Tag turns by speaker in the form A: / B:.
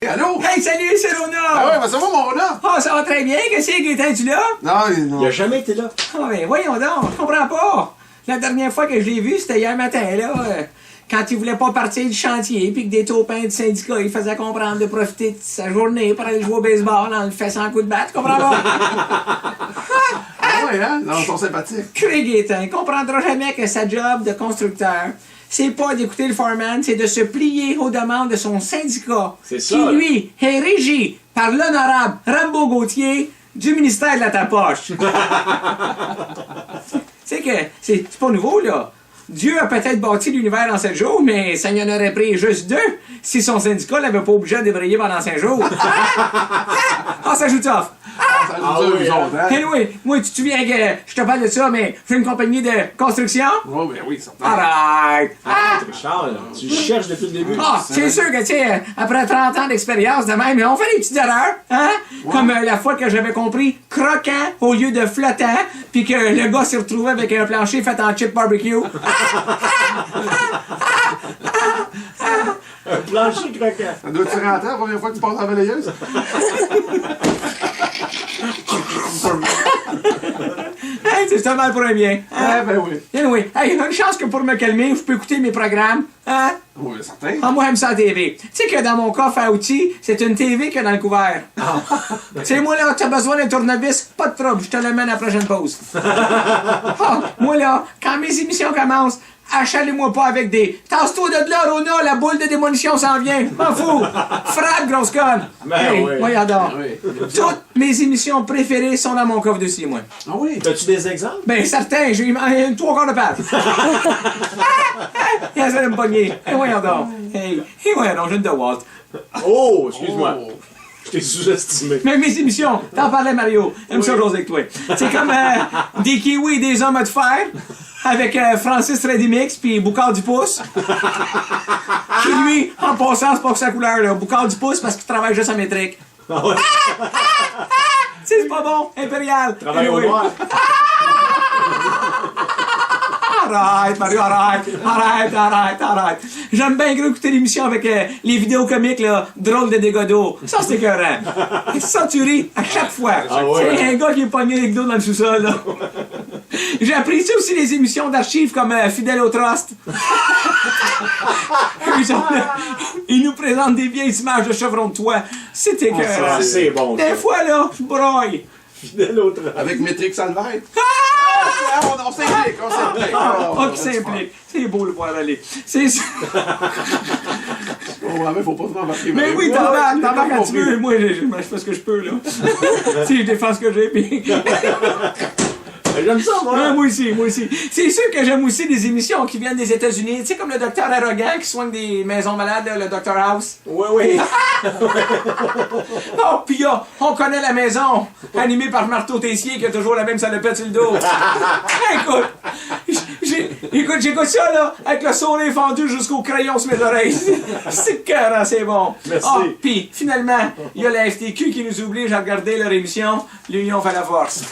A: allô?
B: Hey, salut, c'est Rona!
A: Ah ouais, ben ça va, mon Rona?
B: Ah, ça va très bien. Qu'est-ce que Gaétan, tu là?
A: Non.
C: Il a jamais été là.
B: Ah, ben, voyons donc, je comprends pas. La dernière fois que je l'ai vu, c'était hier matin, là. Quand il voulait pas partir du chantier, puis que des taupins du syndicat, il faisait comprendre de profiter de sa journée pour aller jouer au baseball en le faisant un coup de batte, tu comprends pas?
A: Ah ouais, hein? Non, ils sont sympathiques.
B: Craig Gaétan comprendra jamais que sa job de constructeur, c'est pas d'écouter le foreman, c'est de se plier aux demandes de son syndicat.
C: C'est ça,
B: qui,
C: là.
B: lui, est régi par l'honorable Rambo Gauthier du ministère de la Tapoche. Tu sais que c'est pas nouveau, là. Dieu a peut-être bâti l'univers en 7 jours, mais ça y en aurait pris juste 2 si son syndicat l'avait pas obligé à débrayer pendant 5 jours. Ah, ça joue tough.
A: Ça nous
C: oui,
A: eux autres, hein?
B: Anyway, moi, tu te souviens que je te parle de ça, mais j'ai une compagnie de construction?
A: Oh, ben oui, certain.
B: Alright!
C: Arrête, Richard, là. Tu cherches depuis le début.
B: Ah, c'est sûr que, tu sais, après 30 ans d'expérience de même, on fait des petites erreurs, hein?
A: Ouais.
B: Comme la fois que j'avais compris croquant au lieu de flottant, puis que le gars s'est retrouvé avec un plancher fait en chip barbecue.
C: Un plancher croquant.
A: Ça doit-tu rentrer la première fois que tu passes à la balayeuse?
B: Hey, c'est ça mal pour un bien.
A: Ah, ben oui.
B: Anyway, hey, une chance que pour me calmer, je peux écouter mes programmes, hein?
A: Oui, certain.
B: Ah, moi, j'aime ça la TV. Tu sais que dans mon coffre à outils, c'est une TV qu'il y a dans le couvert. Tu sais, moi, là, tu as besoin d'un tournevis, pas de trouble, je te le mets à la prochaine pause. Ah, moi, là, quand mes émissions commencent, achalez-moi pas avec des « Tasse-toi de là, Rona, la boule de démolition s'en vient. M'en fous. Frappe, grosse conne. »
C: Ben oui.
B: Moi, j'adore.
A: Oui.
B: Toutes mes émissions préférées sont dans mon coffre de moi.
A: Ah oui?
C: T'as-tu des exemples?
B: Ben, certain, j'ai eu 3 quarts de page. Il essaie de me pogner. Et voyons donc. Hey, voyons donc, jeune de Walt.
C: Oh, excuse-moi.
A: Oh.
C: Je t'ai sous-estimé.
B: Mais mes émissions, t'en parlais, Mario. Aime ça, José, avec toi. C'est comme des kiwis et des hommes à te faire, avec Francis Redimix puis Boucard du Pouce. Qui, lui, en passant, c'est pas que sa couleur, là. Boucard du Pouce parce qu'il travaille juste en métrique.
C: Ah ouais.
B: C'est pas bon, impérial.
C: Travaille au
B: Anyway.
C: noir.
B: Arrête, Mario, arrête. J'aime bien gros écouter l'émission avec les vidéos comiques, là, drôles de dégâts d'eau. Ça, c'est écœurant. Ça, tu ris à chaque fois.
C: Ah ouais.
B: C'est un gars qui est pogné avec d'eau dans le sous-sol, là. J'ai apprécié aussi les émissions d'archives comme Fidèle au Trust. Ils nous présentent des vieilles images de chevrons de toit. C'est écœurant.
C: Ah, c'est bon.
B: Des fois, là, je broille.
C: Fidèle au travail.
A: Avec Métrique Salvaire. On s'implique, on s'implique.
B: Ah, qui s'implique. C'est beau le voir aller. C'est ça.
A: Oh, ouais, mais faut pas trop embarquer.
B: Mais oui, t'embarques quand tu veux. Moi, je fais ce que je peux, là. Si je défends ce que j'ai, puis...
C: J'aime ça, moi.
B: Ouais, moi aussi. C'est sûr que j'aime aussi des émissions qui viennent des États-Unis. Tu sais, comme le docteur arrogant qui soigne des maisons malades, là, le Dr House.
C: Oui.
B: Oh, pis on connaît la maison, animée par Marteau Tessier qui a toujours la même salopette sur le dos. Écoute, j'écoute ça, là, avec le sourire fendu jusqu'au crayon sur mes oreilles. C'est cœur, c'est bon.
C: Merci.
B: Ah, pis finalement, il y a la FTQ qui nous oblige à regarder leur émission. L'Union fait la force.